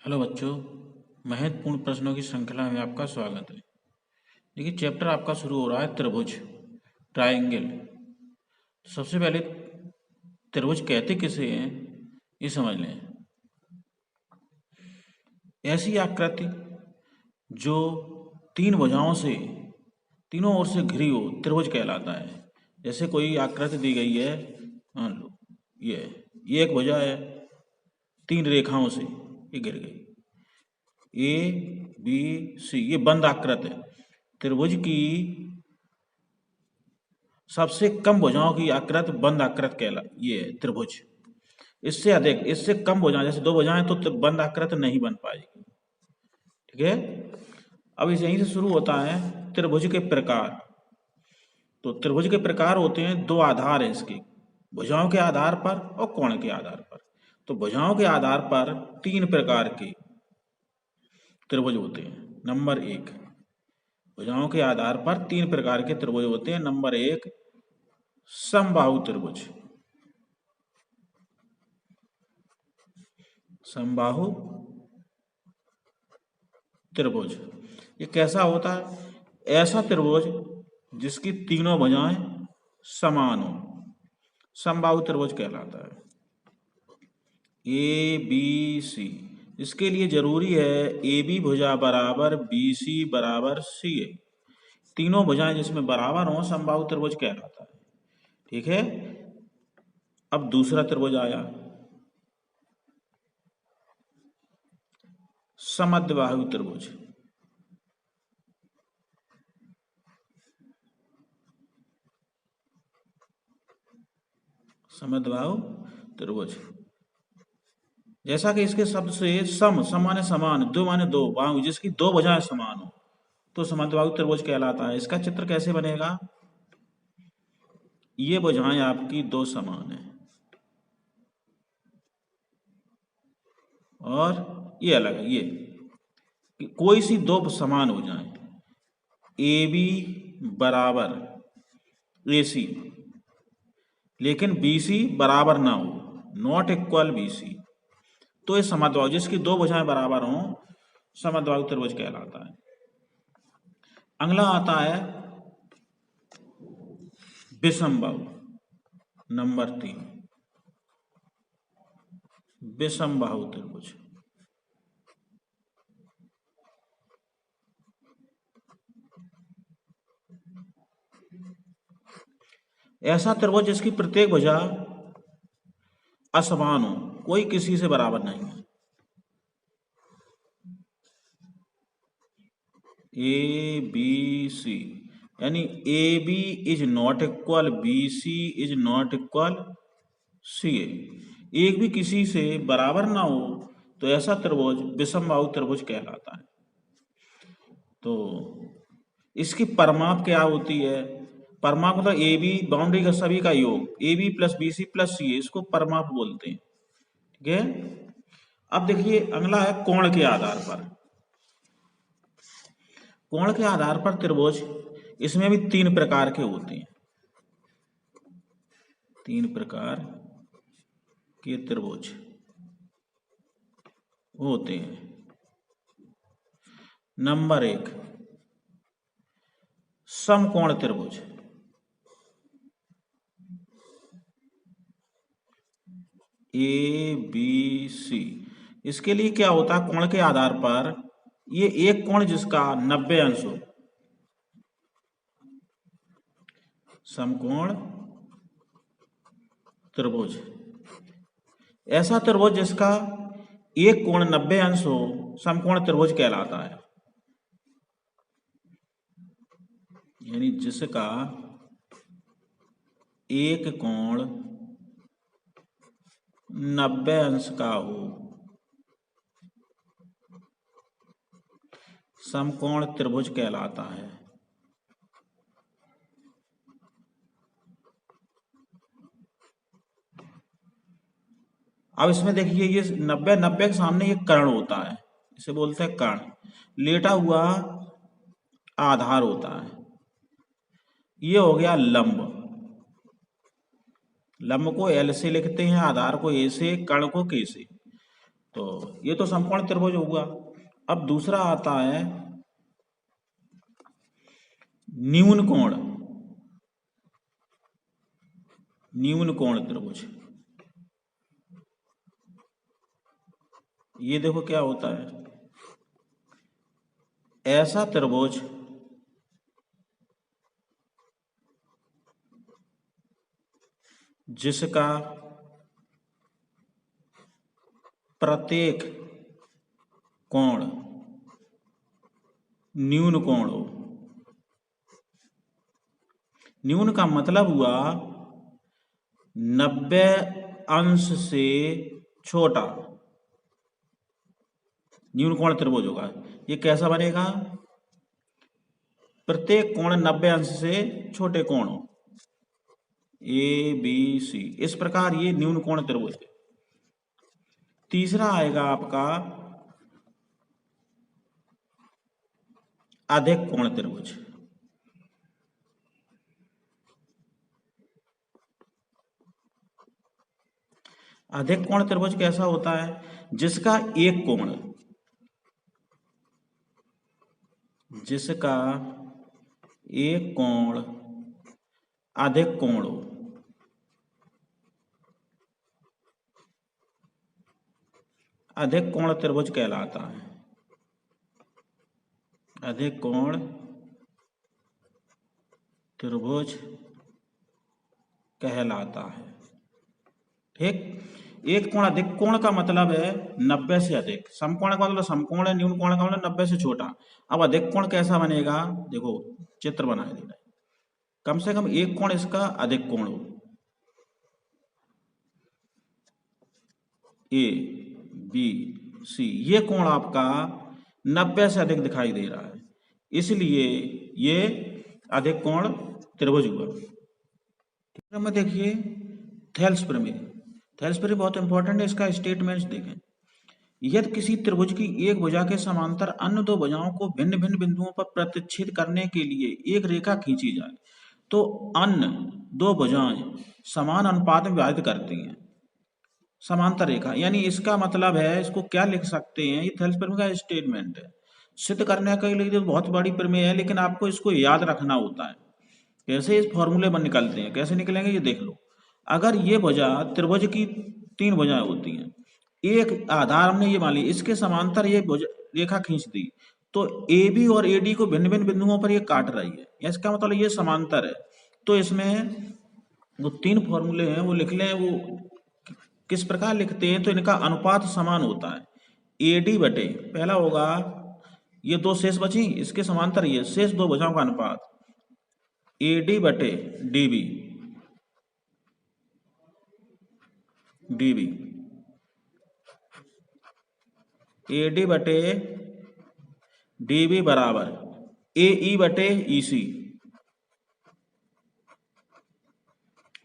Hello बच्चों, महत्वपूर्ण प्रश्नों की श्रृंखला में आपका स्वागत है। देखिए, चैप्टर आपका शुरू हो रहा है त्रिभुज, ट्रायंगल। सबसे पहले त्रिभुज कहते किसे हैं ये समझ लें। ऐसी आकृति जो तीन भुजाओं से तीनों ओर से घिरी हो त्रिभुज कहलाता है। जैसे कोई आकृति दी गई है, मान लो ये एक भुजा है, तीन रेखाओं से ये घिर गई, ए बी सी, ये बंद आकृति है। त्रिभुज की सबसे कम भुजाओं की आकृति बंद आकृति कहला ये है त्रिभुज। इससे अधिक, इससे कम भुजाएं, जैसे दो भुजाएं तो बंद आकृति नहीं बन पाएगी। ठीक है, अब इस यहीं से शुरू होता है त्रिभुज के प्रकार। तो त्रिभुज के प्रकार होते हैं, दो आधार है इसके, भुजाओं के आधार पर और कोण के आधार पर। तो भुजाओं के आधार पर तीन प्रकार के त्रिभुज होते हैं। नंबर एक, भुजाओं के आधार पर तीन प्रकार के त्रिभुज होते हैं। नंबर एक, समबाहु त्रिभुज। समबाहु त्रिभुज ये कैसा होता है? ऐसा त्रिभुज जिसकी तीनों भुजाएं समान हो, समबाहु त्रिभुज कहलाता है। ए बी सी, इसके लिए जरूरी है ए बी भुजा बराबर बी सी बराबर सी ए। तीनों भुजाएं जिसमें बराबर हो समबाहु त्रिभुज कहलाता है। ठीक है, अब दूसरा त्रिभुज आया समद्विबाहु त्रिभुज। समद्विबाहु त्रिभुज, जैसा कि इसके शब्द से सम माने समान, दो माने दो, बाहु जिसकी दो भुजाएं समान हो तो समद्विबाहु त्रिभुज कहलाता है। इसका चित्र कैसे बनेगा? ये भुजाएं आपकी दो समान है और ये अलग है। ये कोई सी दो समान हो जाए, ए बी बराबर ए सी, लेकिन बी सी बराबर ना हो, नॉट इक्वल बी सी, तो ये समद्विबाहु, जिसकी दो भुजाएं बराबर हों समद्विबाहु त्रिभुज कहलाता है। अगला आता है विषमबाहु। नंबर तीन, विषमबाहु त्रिभुज। ऐसा त्रिभुज जिसकी प्रत्येक भुजा असमान हो, कोई किसी से बराबर नहीं है। ए बी सी, यानी A B is not equal B C is not equal C A, एक भी किसी से बराबर ना हो तो ऐसा त्रिभुज विषमबाहु त्रिभुज कहलाता है। तो इसकी परिमाप क्या होती है? परिमाप मतलब ए बी बाउंड्री का सभी का योग, A B plus B C plus C A, इसको परिमाप बोलते हैं। ठीक है, अब देखिए अगला है कोण के आधार पर। कोण के आधार पर त्रिभुज, इसमें भी तीन प्रकार के होते हैं। तीन प्रकार के त्रिभुज होते हैं। नंबर एक, समकोण त्रिभुज। ए बी सी, इसके लिए क्या होता है? कोण के आधार पर ये एक कोण जिसका 90 अंश हो, समकोण त्रिभुज। ऐसा त्रिभुज जिसका एक कोण 90 अंश हो समकोण त्रिभुज कहलाता है। यानी जिसका एक कोण 90 अंश का हो समकोण त्रिभुज कहलाता है। अब इसमें देखिए ये 90 के सामने ये कर्ण होता है, इसे बोलते हैं कर्ण, लेटा हुआ आधार होता है। ये हो गया लंब, लंब को एल से लिखते हैं, आधार को ए से, कर्ण को के से। तो ये तो समकोण त्रिभुज होगा। अब दूसरा आता है न्यून कोण, न्यून कोण त्रिभुज। ये देखो क्या होता है, ऐसा त्रिभुज जिसका प्रत्येक कोण न्यून कोण हो। न्यून का मतलब हुआ 90 अंश से छोटा न्यून कोण त्रिभुज होगा। ये कैसा बनेगा, प्रत्येक कोण 90 अंश से छोटे कोण हो, ए बी सी, इस प्रकार ये न्यून कोण त्रिभुज है। तीसरा आएगा आपका अधिक कोण त्रिभुज। अधिक कोण त्रिभुज कैसा होता है, जिसका एक कोण, जिसका एक कोण अधिक कोण हो। अधिक कोण त्रिभुज कहलाता है, अधिक कोण त्रिभुज कहलाता है। ठीक, एक कोण अधिक कोण का मतलब है 90 से अधिक, समकोण का मतलब समकोण है, न्यून कोण का मतलब 90 से छोटा। अब अधिक कोण कैसा बनेगा, देखो चित्र बनाए देना, कम से कम एक कोण इसका अधिक कोण हो, ए बी सी, ये कोण आपका 90 से अधिक दिखाई दे रहा है, इसलिए ये अधिक कोण त्रिभुज हुआ। में देखिए थेल्स प्रमेय, थेल्स प्रमेय बहुत इंपॉर्टेंट है, इसका स्टेटमेंट्स देखें। यदि किसी त्रिभुज की एक भुजा के समांतर अन्य दो भुजाओं को भिन्न भिन्न बिंदुओं पर प्रतिच्छेद करने के लिए एक रेखा खींची जाए, तो अन्य दो भुजाएं समान अनुपात में विभाजित करती हैं समांतर रेखा। यानी इसका मतलब है, इसको क्या लिख सकते हैं, ये थेल्स प्रमेय का स्टेटमेंट है। सिद्ध करने के लिए तो बहुत बड़ी प्रमेय है, लेकिन आपको इसको याद रखना होता है। कैसे इस फॉर्मूले पर निकलते हैं, कैसे निकलेंगे ये देख लो। अगर ये भुजा त्रिभुज की तीन भुजाएं होती हैं, एक आधार हमने ये मान ली, इसके समांतर ये रेखा खींच दी, तो ए बी और ए डी को भिन्न भिन्न बिंदुओं पर ये काट रही है, इसका मतलब ये समांतर है। तो इसमें वो तीन फॉर्मूले हैं, वो लिख लें। वो किस प्रकार लिखते हैं, तो इनका अनुपात समान होता है, ए डी बटे, पहला होगा ये दो शेष बची, इसके समांतर ये शेष दो भुजाओं का अनुपात ए डी बटे D B, D B, A D बटे डी बी बराबर ए ई बटे ई सी,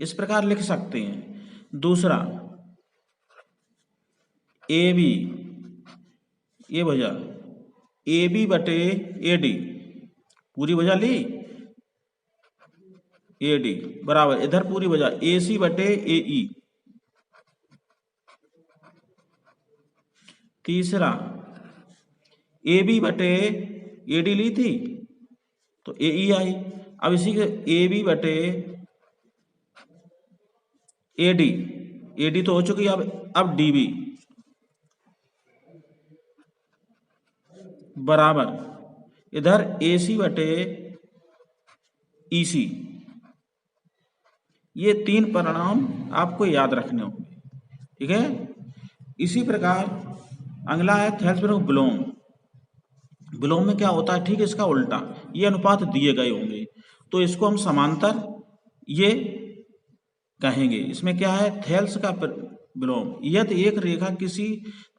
इस प्रकार लिख सकते हैं। दूसरा ए बी, ये भुजा ए बी बटे ए डी, पूरी भुजा ली ए डी बराबर इधर पूरी भुजा ए सी बटे ए ई। तीसरा ए बी बटे ए डी ली थी तो ए ई आई, अब इसी के ए बी बटे ए डी तो हो चुकी है, अब डी बी बराबर इधर ए सी बटे ई सी। ये तीन परिणाम आपको याद रखने होंगे, ठीक है। इसी प्रकार अगला है थेल्स प्रमेय विलोम। विलोम में क्या होता है, ठीक है इसका उल्टा, ये अनुपात दिए गए होंगे तो इसको हम समांतर ये कहेंगे। इसमें क्या है, थेल्स का विलोम, यदि एक रेखा किसी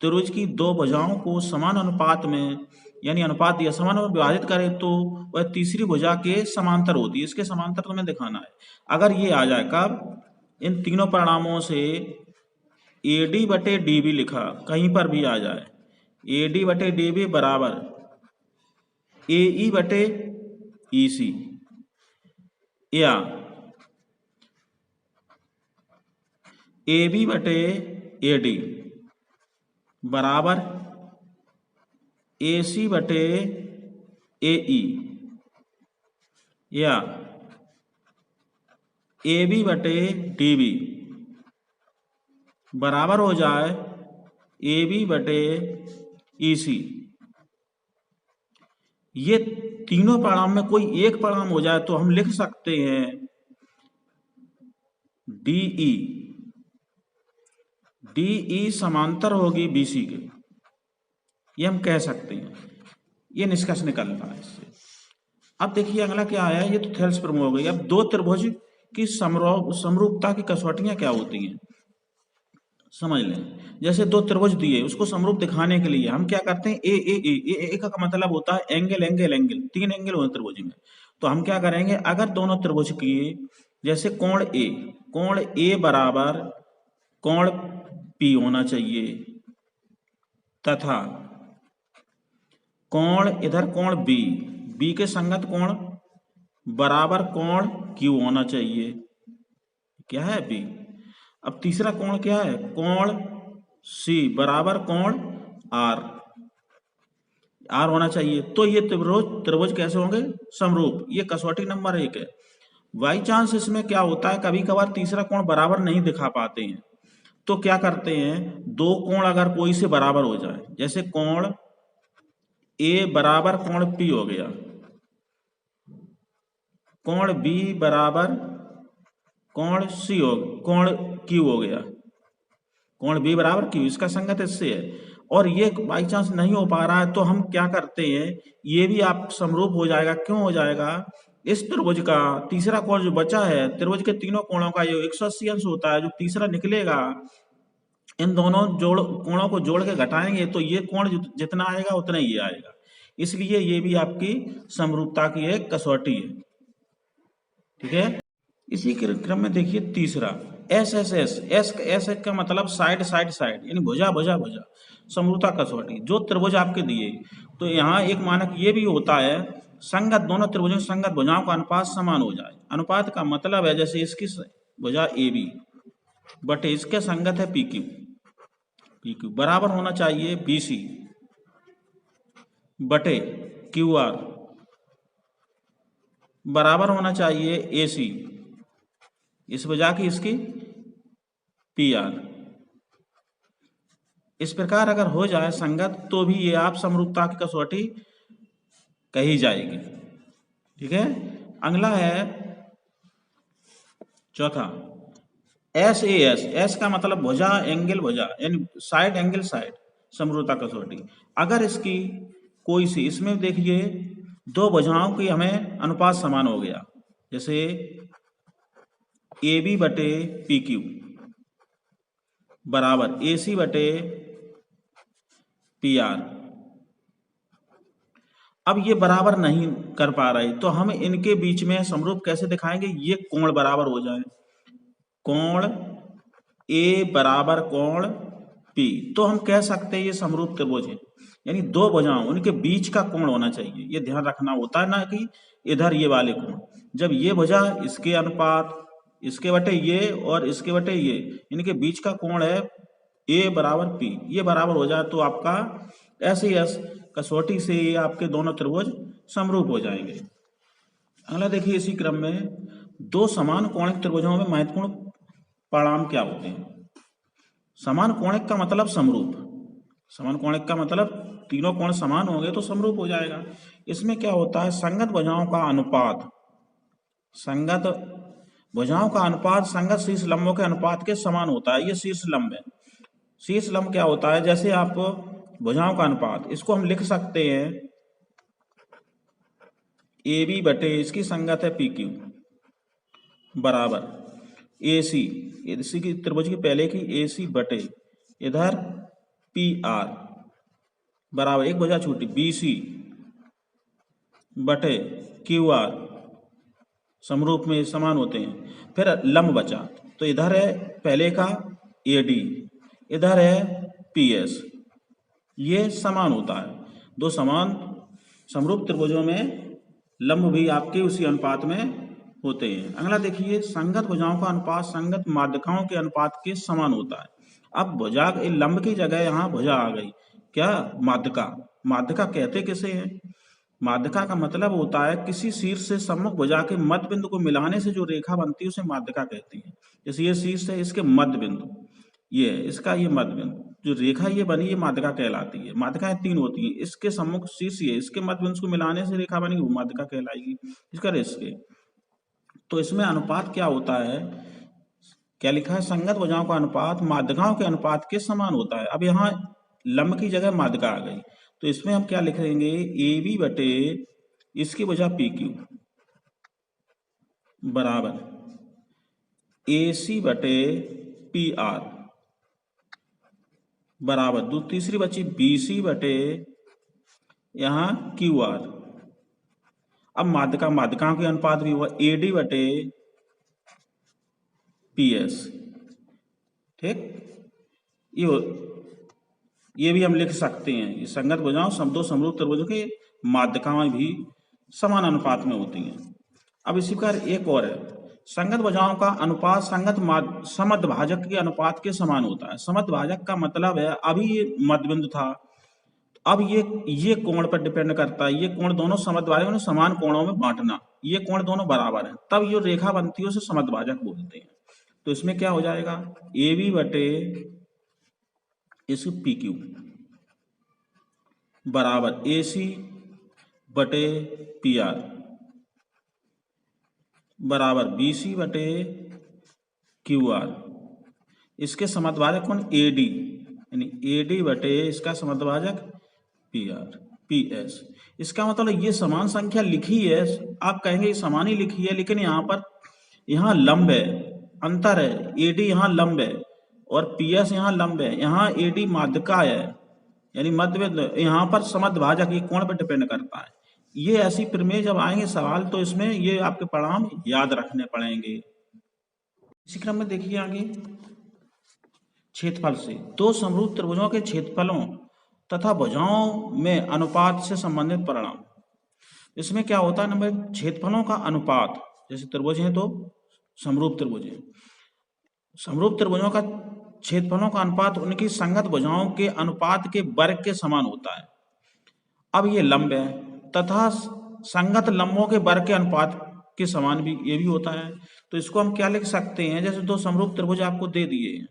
त्रिभुज की दो भुजाओं को समान अनुपात में, यानी अनुपात दिया समान में विभाजित करे, तो वह तीसरी भुजा के समांतर होती है। इसके समांतर तुम्हें दिखाना है। अगर ये आ जाए कब, इन तीनों परिणामों से ए डी बटे डी बी लिखा कहीं पर भी आ जाए, ए डी बटे डी बी बराबर ए ई बटे ई सी, या ए बी बटे ए डी बराबर AC बटे AE या AB बटे DB बराबर हो जाए AB बटे EC। ये तीनों परिणाम में कोई एक परिणाम हो जाए तो हम लिख सकते हैं DE समांतर होगी BC के, ये हम कह सकते हैं। ये निष्कर्ष निकल रहा है इससे। अब देखिए अगला क्या आया, ये तो थेल्स प्रमेय हो गई। अब दो त्रिभुज की समरूपता की कसौटियां क्या होती हैं समझ लें। जैसे दो त्रिभुज दिए, उसको समरूप दिखाने के लिए हम क्या करते हैं, ए का मतलब होता है एंगल एंगल एंगल, तीन एंगल होते त्रिभुज में। तो हम क्या करेंगे, अगर दोनों त्रिभुज की जैसे कोण ए बराबर कोण पी होना चाहिए तथा कोण इधर कोण बी के संगत कोण बराबर कोण क्यू होना चाहिए। क्या है बी। अब तीसरा कोण क्या है, कोण सी बराबर कोण आर होना चाहिए। तो ये त्रिभुज कैसे होंगे, समरूप। ये कसौटी नंबर 1 है। बाई चांस इसमें क्या होता है, कभी कभार तीसरा कोण बराबर नहीं दिखा पाते हैं, तो क्या करते हैं, दो कोण अगर कोई से बराबर हो जाए, जैसे कोण ए बराबर कोण पी हो गया, कोण बी बराबर कोण सी हो, कोण क्यू हो गया, कोण बी बराबर क्यू, इसका संगत इससे है। और ये बाई चांस नहीं हो पा रहा है तो हम क्या करते हैं, ये भी आप समरूप हो जाएगा। क्यों हो जाएगा, इस त्रिभुज का तीसरा कोण जो बचा है, त्रिभुज के तीनों कोणों का ये 180 अंश होता है, जो तीसरा निकलेगा इन दोनों कोणों को जोड़ के घटाएंगे तो ये कोण जितना आएगा उतना ही आएगा। इसलिए ये भी आपकी समरूपता की एक कसौटी है। ठीक है। इसी क्रम में देखिए तीसरा एस का मतलब साइड साइड साइड, यानी भुजा भुजा भुजा, समरूपता कसौटी। जो त्रिभुज आपके दिए, तो यहाँ एक मानक ये भी होता है, संगत दोनों त्रिभुजों की संगत भुजाओं का अनुपात समान हो जाए। अनुपात का मतलब है जैसे इसकी भुजा AB बटे इसके संगत है PQ बराबर होना चाहिए BC बटे QR बराबर होना चाहिए AC, इस वजह की इसकी PR। इस प्रकार अगर हो जाए संगत तो भी ये आप समरूपता की कसौटी कही जाएगी। ठीक है। अगला है चौथा एस का मतलब भुजा एंगल भुजा, यानी साइड एंगल साइड, समरूपता कसौटी। अगर इसकी कोई सी, इसमें देखिए दो भुजाओं की हमें अनुपात समान हो गया, जैसे AB बटे PQ बराबर AC बटे PR। अब ये बराबर नहीं कर पा रहे, तो हम इनके बीच में समरूप कैसे दिखाएंगे, ये कोण बराबर हो जाए, कोण A बराबर कोण P, तो हम कह सकते हैं ये समरूप त्रिभुज है। यानी दो भुजाओं, उनके बीच का कोण होना चाहिए, ये ध्यान रखना होता है ना, कि इधर ये वाले कोण, जब ये भुजा इसके अनुपात इसके बटे ये और इसके बटे ये, इनके बीच का कोण है A बराबर P, ये बराबर हो जाए तो आपका एस कसौटी से ये आपके दोनों त्रिभुज समरूप हो जाएंगे। अगला देखिए इसी क्रम में, दो समान कोणिक त्रिभुजों में महत्वपूर्ण परिणाम क्या होते हैं। समान कोणिक का मतलब समरूप, समान कोणिक का मतलब तीनों कोण समान होंगे तो समरूप हो जाएगा। इसमें क्या होता है, संगत भुजाओं का अनुपात, संगत भुजाओं का अनुपात संगत शीर्ष लंबों के अनुपात के समान होता है। ये शीर्ष लंब है। शीर्ष लंब क्या होता है, जैसे आप भुजाओं का अनुपात, इसको हम लिख सकते हैं AB बटे इसकी संगत है PQ बराबर AC, इसी की त्रिभुज की पहले की AC बटे इधर PR बराबर एक भुजा छूटी BC बटे QR, समरूप में समान होते हैं। फिर लंब बचा, तो इधर है पहले का AD, इधर है PS, ये समान होता है। दो समान समरूप त्रिभुजों में लंब भी आपके उसी अनुपात में होते हैं। अगला देखिए, संगत भुजाओं का अनुपात संगत माध्यिकाओं के अनुपात के समान होता है। अब भुजा लंब की जगह यहाँ भुजा आ गई, क्या माध्यका। माध्यका कहते किसे हैं? माध्यका का मतलब होता है किसी शीर्ष से सम्मुख भुजा के मध्य बिंदु को मिलाने से जो रेखा बनती है उसे माध्यका कहते हैं। जैसे ये शीर्ष है, इसके मध्य बिंदु ये है, इसका ये मध्य बिंदु, जो रेखा ये बनी ये माध्यका कहलाती है। माध्यकाएं 3 होती हैं, इसके सम्मुख शीर्ष ये, इसके मध्य बिंदु को मिलाने से रेखा बनी वो माध्यका कहलाएगी। इसका इसके तो इसमें अनुपात क्या होता है, क्या लिखा है, संगत भुजाओं का अनुपात माध्यकाओं के अनुपात के समान होता है। अब यहाँ लंब की जगह माध्यका आ गई, तो इसमें हम क्या लिखेंगे, ए बी बटे इसकी भुजा पी क्यू बराबर ए सी बटे पी आर बराबर तीसरी बची बी सी बटे यहाँ क्यू आर। अब माध्यकाओं के अनुपात भी हुआ ए डी बटे पी एस। ठीक, ये भी हम लिख सकते हैं। ये संगत भुजाओं दो समरूप त्रिभुजों के माध्यकाएं भी समान अनुपात में होती हैं। अब इसी प्रकार एक और है, संगत भुजाओं का अनुपात समद्भाजक के अनुपात के समान होता है। समद्भाजक का मतलब है अभी ये मध्यबिंदु था, अब ये कोण पर डिपेंड करता है, ये कोण दोनों समद्भाजक में समान कोणों में बांटना, ये कोण दोनों बराबर हैं, तब ये रेखा बनती है उसे समद्भाजक बोलते हैं। तो इसमें क्या हो जाएगा, ए बी बटे इस पी क्यू बराबर ए सी बटे पी आर बराबर बी सी बटे क्यू आर। इसके समद्भाजक कौन, ए डी, यानी ए डी बटे इसका समद्भाजक पी आर पी एस। इसका मतलब ये समान संख्या लिखी है, आप कहेंगे ये समान ही लिखी है, लेकिन यहाँ लंब है, अंतर है, ए डी यहाँ लंब है और पी एस यहाँ लंब है। यहाँ ए डी माध्यका है, यानी मध्य, यहाँ पर समद्भाजक ये कोण पर डिपेंड करता है। ये ऐसी प्रमेय जब आएंगे सवाल तो इसमें ये आपके परिणाम याद रखने पड़ेंगे। इसी क्रम में देखिए आगे, क्षेत्रफल से दो समरूप त्रिभुजों के क्षेत्रफलों तथा भुजाओं में अनुपात से संबंधित परिणाम। इसमें क्या होता है, नंबर क्षेत्रफलों का अनुपात, जैसे त्रिभुज है तो समरूप त्रिभुज है, समरूप त्रिभुजों का क्षेत्रफलों का अनुपात उनकी संगत भुजाओं के अनुपात के वर्ग के समान होता है। अब ये लंब है तथा संगत लंबों के वर्ग के अनुपात के समान भी ये भी होता है। तो इसको हम क्या लिख सकते हैं, जैसे दो समरूप त्रिभुज आपको दे दिए हैं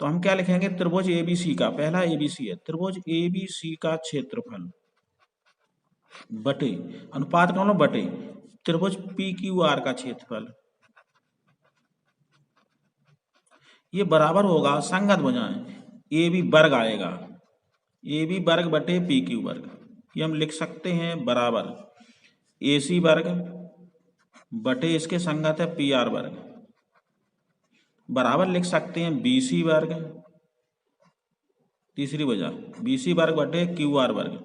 तो हम क्या लिखेंगे, त्रिभुज एबीसी का, पहला एबीसी है, त्रिभुज एबीसी का क्षेत्रफल बटे अनुपात कौन बटे त्रिभुज पी क्यू आर का क्षेत्रफल, ये बराबर होगा संगत भुजाएं ए बी वर्ग आएगा, ए बी वर्ग बटे पी क्यू वर्ग। ये हम लिख सकते हैं बराबर ए सी वर्ग बटे इसके संगत है पी आर वर्ग, बराबर लिख सकते हैं बी सी वर्ग, तीसरी भुजा बी सी वर्ग बटे क्यू आर वर्ग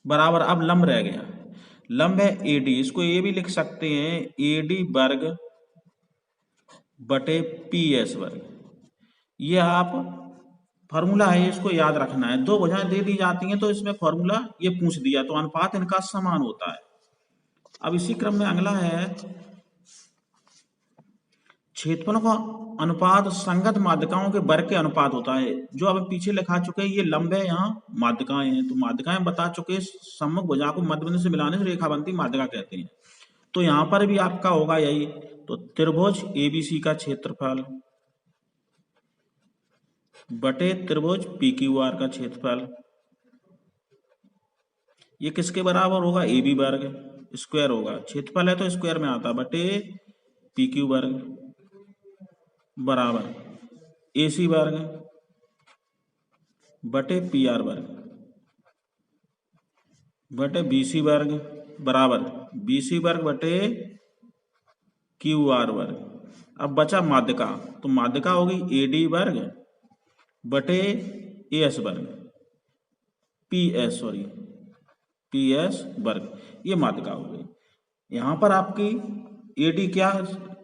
बराबर। अब लंब रह गया, लंब है ए डी, इसको ए भी लिख सकते हैं ए डी वर्ग बटे पी एस वर्ग। ये आप फॉर्मूला है, इसको याद रखना है। दो भुजाएं दे दी जाती हैं तो इसमें फॉर्मूला ये पूछ दिया तो अनुपात इनका समान होता है। अब इसी क्रम में अगला है क्षेत्रफलों का अनुपात संगत माध्यकाओं के वर्ग के अनुपात होता है। जो अब पीछे लिखा चुके हैं, ये लंब है, यहाँ माध्यकाएं हैं, तो माध्यकाएं बता चुके, सम्मुख भुजा को मध्य बिंदु से मिलाने से रेखा बनती माध्यका कहते हैं। तो यहाँ पर भी आपका होगा यही, तो त्रिभुज एबीसी का क्षेत्रफल बटे त्रिभुज पी क्यू आर का क्षेत्रफल, ये किसके बराबर होगा, ए बी वर्ग स्क्वायर होगा, क्षेत्रफल है तो स्क्वायर में आता, बटे पी क्यू वर्ग बराबर ए सी वर्ग बटे पी आर वर्ग बटे बी सी वर्ग बराबर बी सी वर्ग बटे क्यू आर वर्ग। अब बचा माध्यका, तो माध्यका होगी ए डी वर्ग बटे ए एस वर्ग पी एस वर्ग, ये माध्यका हो गई। यहां पर आपकी ए डी क्या,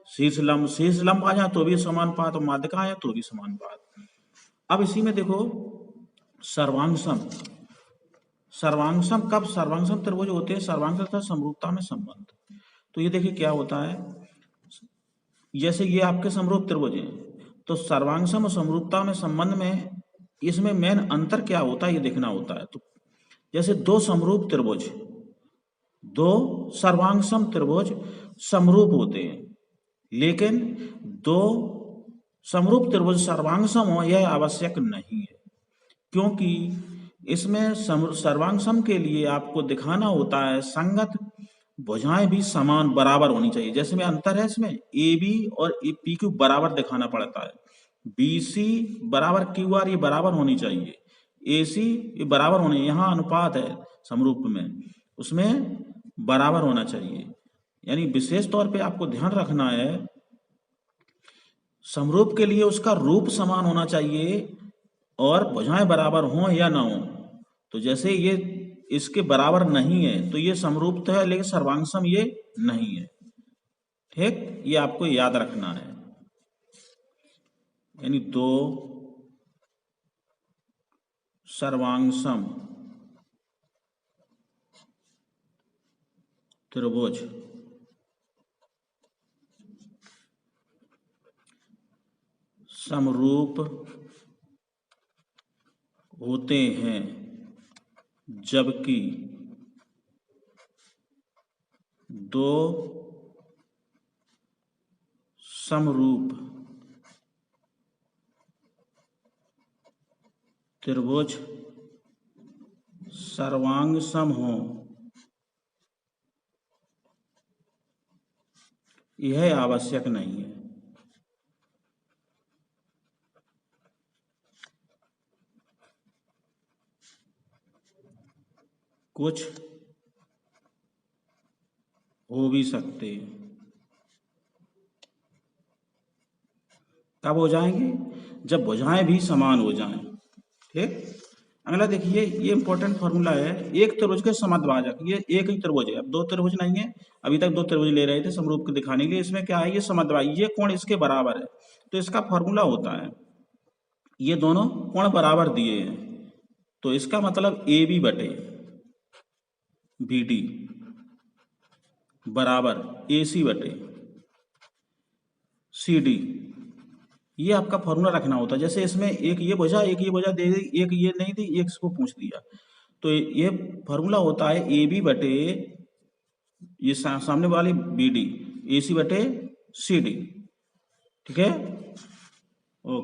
शीर्ष लंब आ जाए तो भी समानुपात, माध्यका आए तो भी समानुपात। अब इसी में देखो सर्वांगसम कब सर्वांगसम त्रिभुज होते हैं, सर्वांगसम तथा समरूपता में संबंध। तो ये देखिए क्या होता है, जैसे ये आपके समरूप त्रिभुज हैं तो सर्वांग और समरूपता में संबंध में इसमें मेन अंतर क्या होता है ये देखना होता है। तो जैसे दो समरूप त्रिभुज, दो सर्वांगसम त्रिभुज समरूप होते हैं, लेकिन दो समरूप त्रिभुज सर्वांगसम हो यह आवश्यक नहीं है, क्योंकि इसमें सर्वांगसम के लिए आपको दिखाना होता है संगत भुजाएं भी समान बराबर होनी चाहिए। जैसे में अंतर है, इसमें ए बी और ए पी क्यू बराबर दिखाना पड़ता है, बी सी बराबर क्यू आर ये बराबर होनी चाहिए, ए सी ये बराबर होने, यहाँ अनुपात है समरूप में उसमें बराबर होना चाहिए। यानी विशेष तौर पे आपको ध्यान रखना है समरूप के लिए उसका रूप समान होना चाहिए और भुजाएं बराबर हों या ना हो। तो जैसे ये इसके बराबर नहीं है तो ये समरूप है, लेकिन सर्वांगसम ये नहीं है। ठीक, ये आपको याद रखना है। यानी दो सर्वांगसम त्रिभुज समरूप होते हैं जबकि दो समरूप त्रिभुज सर्वांगसम हो यह आवश्यक नहीं है। कुछ हो भी सकते हैं। कब हो जाएंगे? जब भुजाएं भी समान हो जाएं। ठीक, अगला देखिए, ये इंपॉर्टेंट फॉर्मूला है, एक त्रिभुज के समद्विभाजक, ये एक ही त्रिभुज है, अब दो त्रिभुज नहीं है, अभी तक दो त्रिभुज ले रहे थे समरूप को दिखाने के लिए, इसमें क्या है, ये समद्विभाजक, ये कोण इसके बराबर है, तो इसका फॉर्मूला होता है, ये दोनों कोण बराबर दिए हैं तो इसका मतलब ए बी बटे बी डी बराबर ए सी बटे सी डी, ये आपका फॉर्मूला रखना होता है। जैसे इसमें एक ये भुजा दे दी, एक ये नहीं दी, एक इसको पूछ दिया, तो ये फॉर्मूला होता है ए बी बटे ये सामने वाली बी डी, ए सी बटे सी डी। ठीक है, ओके।